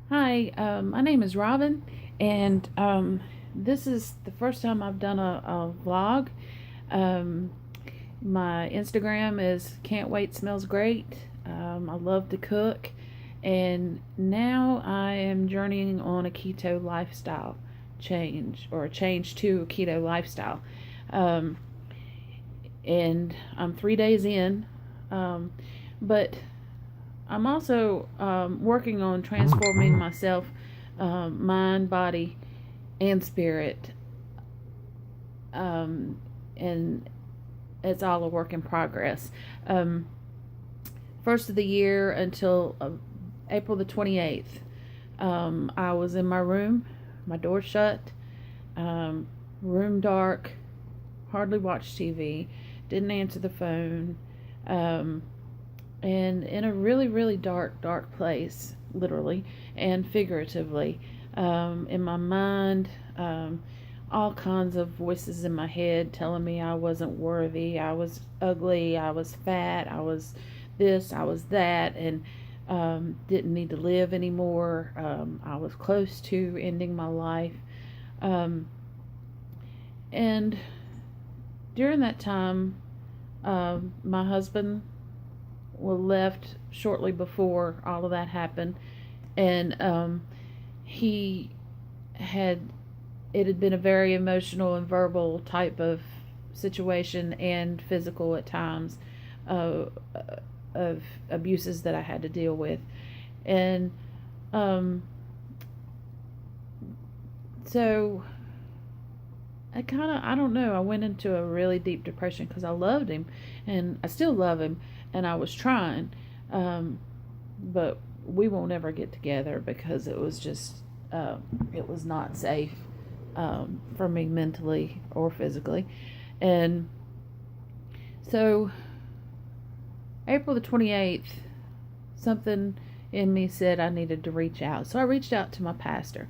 Hi, my name is Robin, and this is the first time I've done a vlog. Um, my Instagram is Can't Wait Smells Great. I love to cook, and now I am journeying on a keto lifestyle change, or a change to a keto lifestyle. Um, and I'm 3 days in, but I'm also working on transforming myself, mind, body, and spirit. And it's all a work in progress. Um, First of the year until April the 28th, I was in my room, my door shut, um, room dark, hardly watched TV, didn't answer the phone. Um, and in a really, really dark place, literally and figuratively. In my mind, all kinds of voices in my head telling me I wasn't worthy, I was ugly, I was fat, I was this, I was that, and didn't need to live anymore. I was close to ending my life. Um, and during that time, my husband left shortly before all of that happened, and he had it had been a very emotional and verbal type of situation, and physical at times, uh, of abuses that I had to deal with, and um, so I don't know, I went into a really deep depression because I loved him, and I still love him, and I was trying, um, but we won't ever get together because it was just, it was not safe, for me mentally or physically. And so, April the 28th, something in me said I needed to reach out. So I reached out to my pastor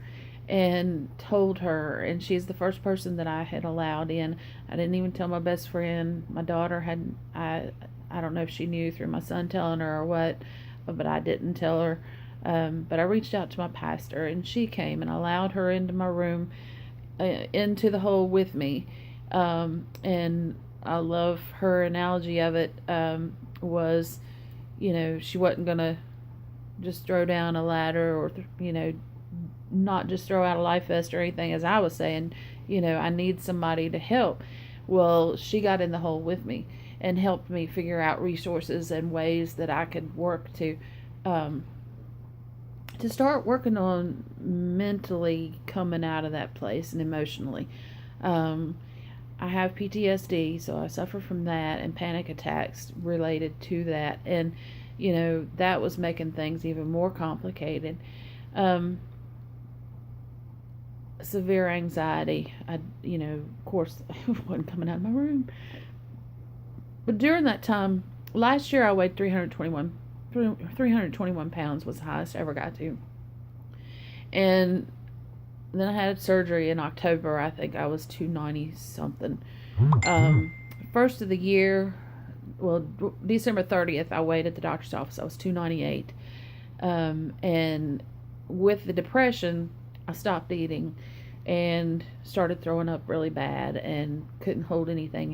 and told her, and she's the first person that I had allowed in. I didn't even tell my best friend. My daughter had, I don't know if she knew through my son telling her or what, but I didn't tell her. But I reached out to my pastor, and she came and allowed her into my room, into the hole with me. And I love her analogy of it, was, she wasn't going to just throw down a ladder, or, not just throw out a life vest or anything, as I was saying, I need somebody to help. Well, she got in the hole with me and helped me figure out resources and ways that I could work um, to start working on mentally coming out of that place, and emotionally. Um, I have PTSD, so I suffer from that, and panic attacks related to that. And, that was making things even more complicated. Um, Severe anxiety. Of course, I wasn't coming out of my room. But during that time, last year I weighed 321 pounds was the highest I ever got to. And then I had surgery in October. I think I was 290 something. Um, First of the year, well, December 30th, I weighed at the doctor's office. I was 298. And with the depression, I stopped eating and started throwing up really bad, and couldn't hold anything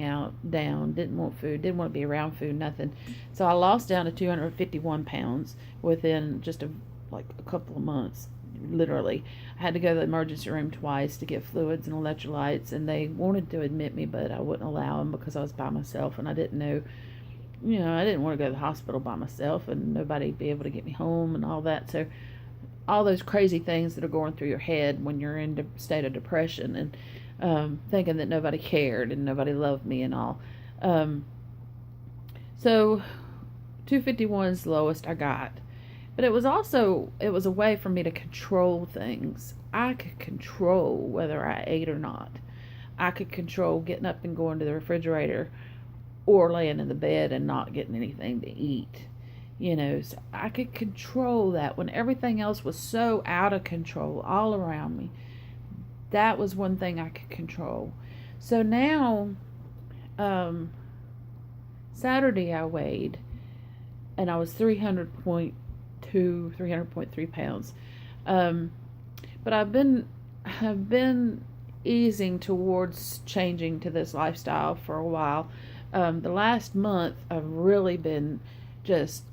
down, didn't want food, didn't want to be around food, nothing. So I lost down to 251 pounds within just like a couple of months, literally. I had to go to the emergency room twice to get fluids and electrolytes, and they wanted to admit me, but I wouldn't allow them because I was by myself, and I didn't know, I didn't want to go to the hospital by myself and nobody be able to get me home and all that. So all those crazy things that are going through your head when you're in a state of depression, and thinking that nobody cared and nobody loved me and all. Um, so 251 is the lowest I got. But it was a way for me to control things. I could control whether I ate or not. I could control getting up and going to the refrigerator, or laying in the bed and not getting anything to eat. So I could control that when everything else was so out of control all around me. That was one thing I could control. So now, um, Saturday I weighed, and I was 300.3 pounds. Um, but have been easing towards changing to this lifestyle for a while. The last month, I've really been just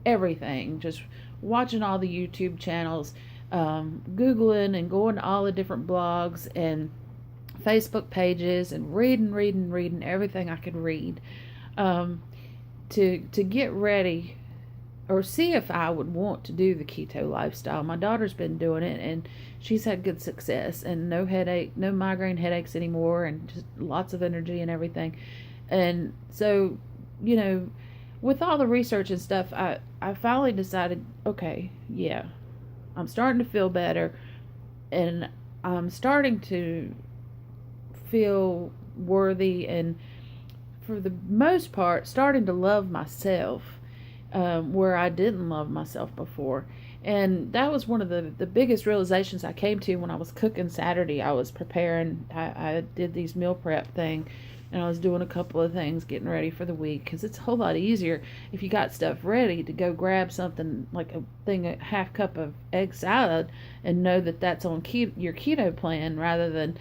everything, just watching all the YouTube channels, Googling and going to all the different blogs and Facebook pages and reading everything I could read, to get ready or see if I would want to do the keto lifestyle. My daughter's been doing it and she's had good success, and no migraine headaches anymore, and just lots of energy and everything. And so, with all the research and stuff, I finally decided, okay, yeah, I'm starting to feel better, and I'm starting to feel worthy, and for the most part, starting to love myself, where I didn't love myself before. And that was one of the biggest realizations I came to when I was cooking Saturday. I was preparing, I did these meal prep thing, and I was doing a couple of things, getting ready for the week, because it's a whole lot easier if you got stuff ready to go grab something like a half cup of egg salad and know that that's on your keto plan, rather than,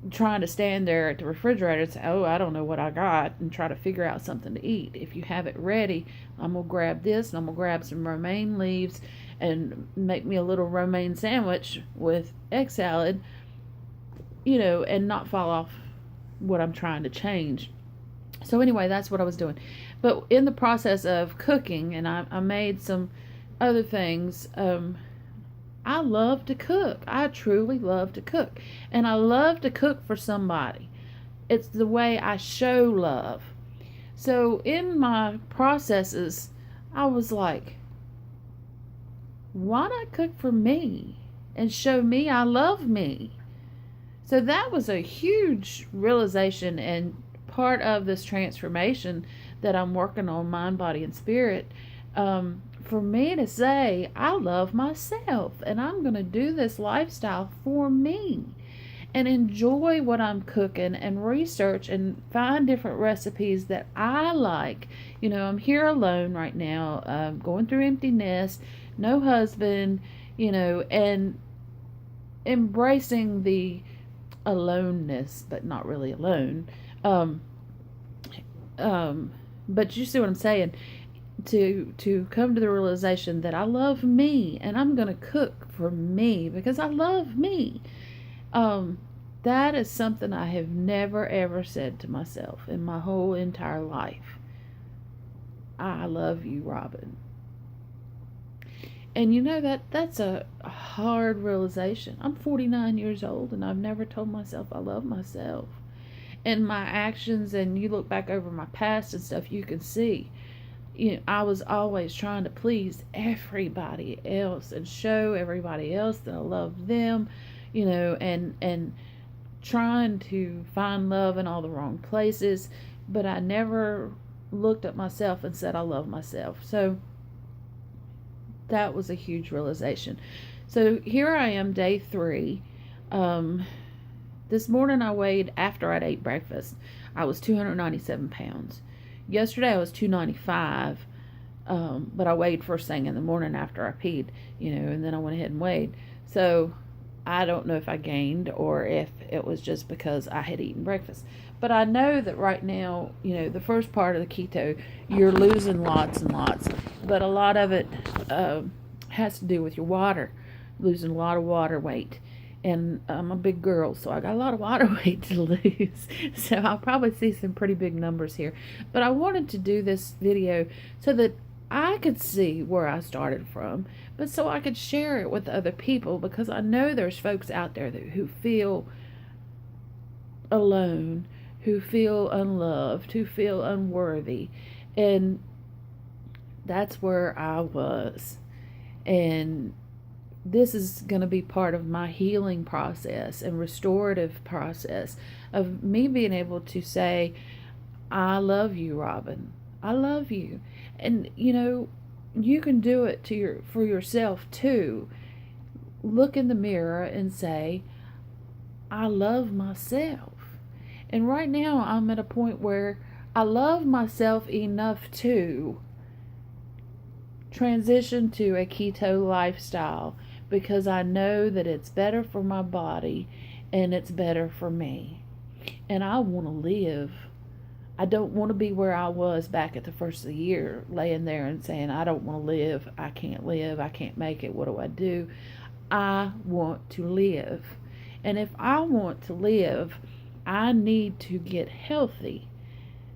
trying to stand there at the refrigerator and say, oh, I don't know what I got, and try to figure out something to eat. If you have it ready, I'm going to grab this, and I'm going to grab some romaine leaves and make me a little romaine sandwich with egg salad, and not fall off what I'm trying to change. So anyway, that's what I was doing. But in the process of cooking, and I made some other things, I love to cook. I truly love to cook. And I love to cook for somebody. It's the way I show love. So in my processes, I was like, why not cook for me and show me I love me? So that was a huge realization and part of this transformation that I'm working on, mind, body, and spirit. For me to say, I love myself, and I'm going to do this lifestyle for me and enjoy what I'm cooking, and research and find different recipes that I like. I'm here alone right now, going through empty nest, no husband, and embracing the aloneness, but not really alone. But you see what I'm saying? To come to the realization that I love me, and I'm going to cook for me because I love me. That is something I have never ever said to myself in my whole entire life. I love you, Robin. And that's a hard realization. I'm 49 years old, and I've never told myself I love myself. And my actions, and you look back over my past and stuff, you can see, I was always trying to please everybody else and show everybody else that I love them, and trying to find love in all the wrong places. But I never looked at myself and said I love myself. So that was a huge realization. So here I am, day 3. This morning I weighed, after I'd ate breakfast, I was 297 pounds. Yesterday I was 295, but I weighed first thing in the morning after I peed, and then I went ahead and weighed. So I don't know if I gained or if it was just because I had eaten breakfast. But I know that right now, the first part of the keto, you're losing lots and lots. But a lot of it has to do with your water, losing a lot of water weight. And I'm a big girl, so I got a lot of water weight to lose. So I'll probably see some pretty big numbers here. But I wanted to do this video so that I could see where I started from, but so I could share it with other people, because I know there's folks out there who feel alone, who feel unloved, who feel unworthy. And that's where I was. And this is going to be part of my healing process and restorative process of me being able to say, I love you, Robin. I love you. And you can do it for yourself too. Look in the mirror and say, I love myself. And right now I'm at a point where I love myself enough to transition to a keto lifestyle because I know that it's better for my body and it's better for me. And I want to live. I don't want to be where I was back at the first of the year, laying there and saying, I don't want to live, I can't make it, what do I do? I want to live. And if I want to live, I need to get healthy.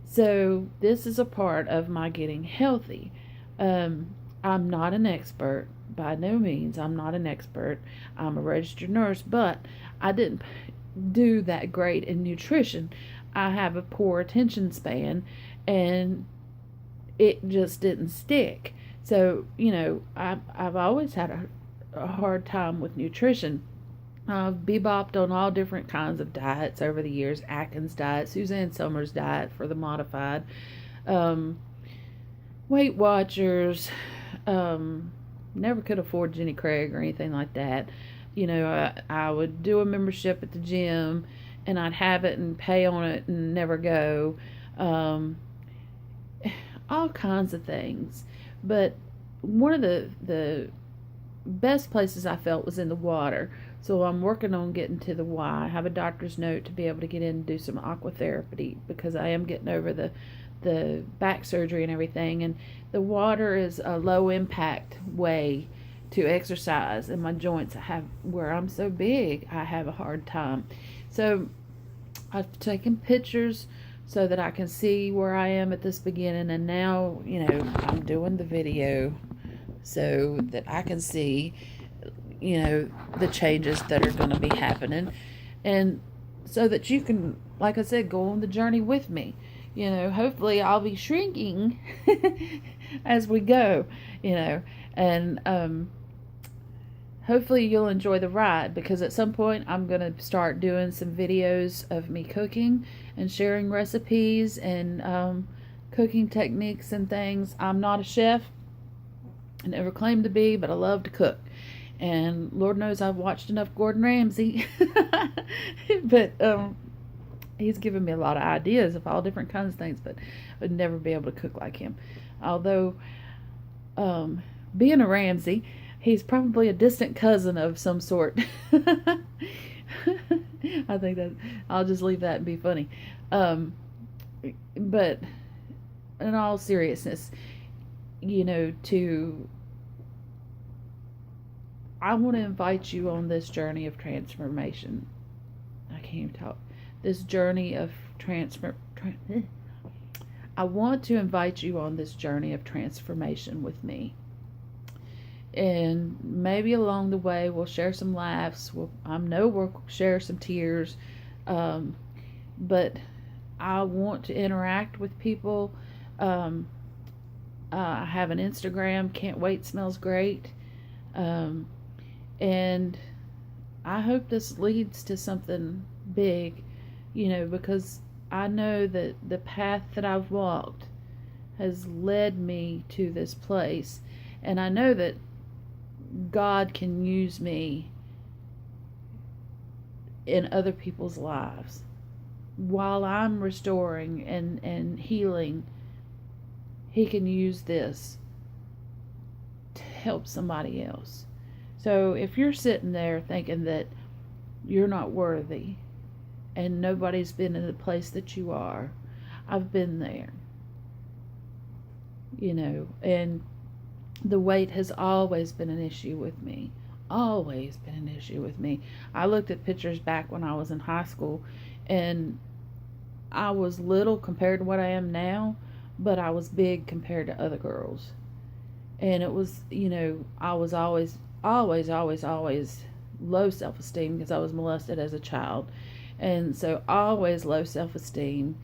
So this is a part of my getting healthy. I'm not an expert. By no means, I'm not an expert. I'm a registered nurse, but I didn't do that great in nutrition. I have a poor attention span, and it just didn't stick. So, I've always had a hard time with nutrition. I've bebopped on all different kinds of diets over the years. Atkins diet, Suzanne Somers diet for the modified, Weight Watchers, never could afford Jenny Craig or anything like that. I would do a membership at the gym, and I'd have it and pay on it and never go. All kinds of things. But one of the best places I felt was in the water. So I'm working on getting to the Y. I have a doctor's note to be able to get in and do some aqua therapy because I am getting over the back surgery and everything. And the water is a low impact way to exercise, and my joints where I'm so big, I have a hard time. So I've taken pictures so that I can see where I am at this beginning, and now, I'm doing the video so that I can see, the changes that are going to be happening, and so that you can, like I said, go on the journey with me. Hopefully I'll be shrinking as we go, and hopefully you'll enjoy the ride, because at some point I'm going to start doing some videos of me cooking and sharing recipes and cooking techniques and things. I'm not a chef. I never claimed to be, but I love to cook. And Lord knows I've watched enough Gordon Ramsay. But he's given me a lot of ideas of all different kinds of things, but I would never be able to cook like him. Although, being a Ramsay, he's probably a distant cousin of some sort. I think that I'll just leave that and be funny. But in all seriousness, I want to invite you on this journey of transformation. I can't even talk. This journey of I want to invite you on this journey of transformation with me. And maybe along the way we'll share some laughs. We'll share some tears. But I want to interact with people. I have an Instagram, Can't Wait Smells Great. And I hope this leads to something big, because I know that the path that I've walked has led me to this place. And I know that God can use me in other people's lives. While I'm restoring and healing, He can use this to help somebody else. So if you're sitting there thinking that you're not worthy and nobody's been in the place that you are, I've been there. And the weight has always been an issue with me. Always been an issue with me. I looked at pictures back when I was in high school, and I was little compared to what I am now, but I was big compared to other girls. And it was, I was always low self-esteem because I was molested as a child. And so always low self-esteem,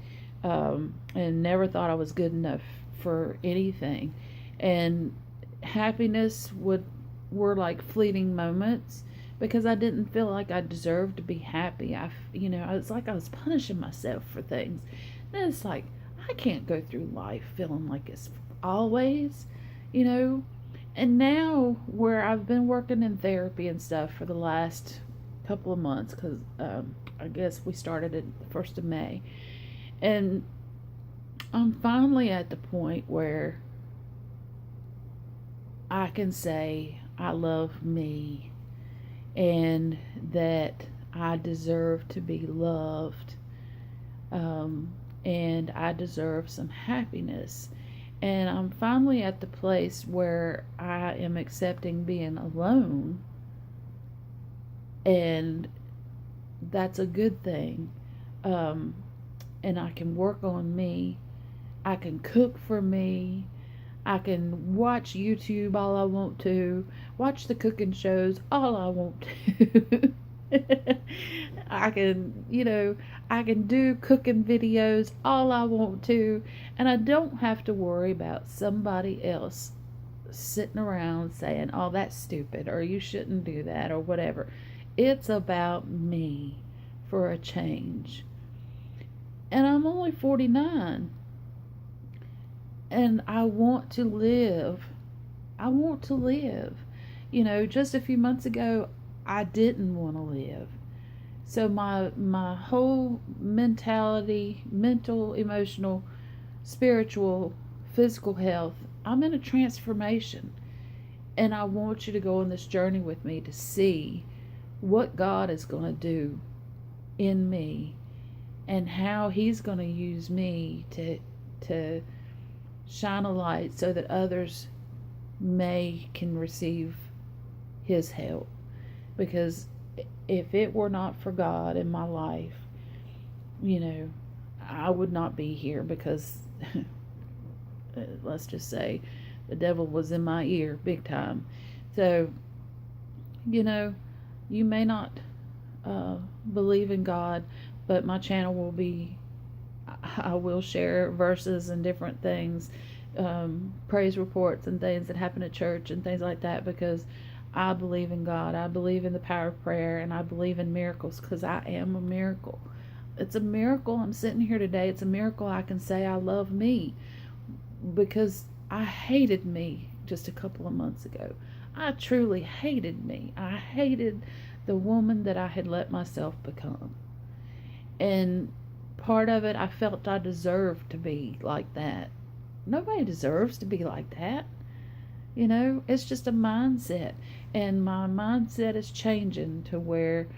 and never thought I was good enough for anything. And happiness were like fleeting moments because I didn't feel like I deserved to be happy. It's like I was punishing myself for things. And it's like, I can't go through life feeling like it's always, And now where I've been working in therapy and stuff for the last couple of months, because I guess we started it the 1st of May. And I'm finally at the point where I can say I love me and that I deserve to be loved, um, and I deserve some happiness. And I'm finally at the place where I am accepting being alone, and that's a good thing. Um, and I can work on me. I can cook for me. I can watch YouTube all I want to, watch the cooking shows all I want to. I can, I can do cooking videos all I want to, and I don't have to worry about somebody else sitting around saying, "Oh, that's stupid," or "You shouldn't do that," or whatever. It's about me for a change. And I'm only 49, and I want to live. I want to live. Just a few months ago, I didn't want to live. So my whole mentality, mental, emotional, spiritual, physical health, I'm in a transformation. And I want you to go on this journey with me to see what God is going to do in me and how he's going to use me to shine a light so that others can receive his help. Because if it were not for God in my life, I would not be here, because let's just say the devil was in my ear big time. So, you may not believe in God, but my channel will be, I will share verses and different things, praise reports and things that happen at church and things like that, because I believe in God. I believe in the power of prayer, and I believe in miracles, because I am a miracle. It's a miracle I'm sitting here today. It's a miracle I can say I love me, because I hated me just a couple of months ago. I truly hated me. I hated the woman that I had let myself become. And part of it, I felt I deserved to be like that. Nobody deserves to be like that. It's just a mindset. And my mindset is changing to where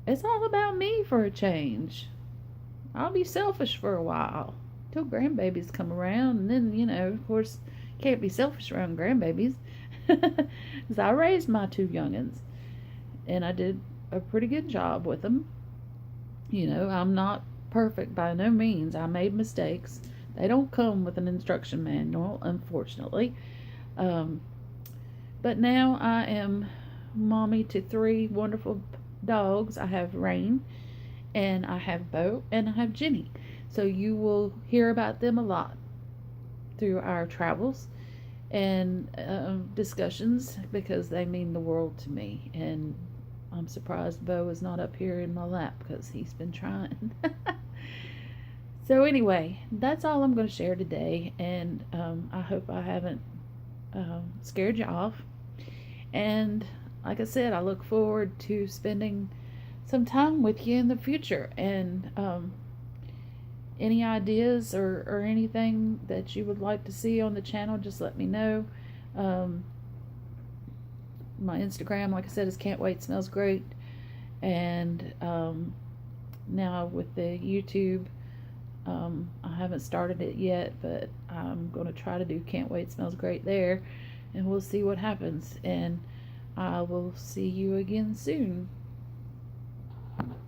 it's all about me for a change. I'll be selfish for a while till grandbabies come around. And then, of course, can't be selfish around grandbabies. Because I raised my 2 youngins. And I did a pretty good job with them. I'm not perfect by no means. I made mistakes. They don't come with an instruction manual, unfortunately. But now I am mommy to 3 wonderful dogs. I have Rain, and I have Bo, and I have Jenny. So you will hear about them a lot through our travels and discussions, because they mean the world to me. And I'm surprised Bo is not up here in my lap, because he's been trying. So anyway, that's all I'm going to share today, and I hope I haven't scared you off. And like I said, I look forward to spending some time with you in the future. And any ideas or anything that you would like to see on the channel, just let me know. My Instagram, like I said, is Can't Wait Smells Great. And now with the YouTube, I haven't started it yet, but I'm going to try to do Can't Wait Smells Great there, and we'll see what happens. And I will see you again soon.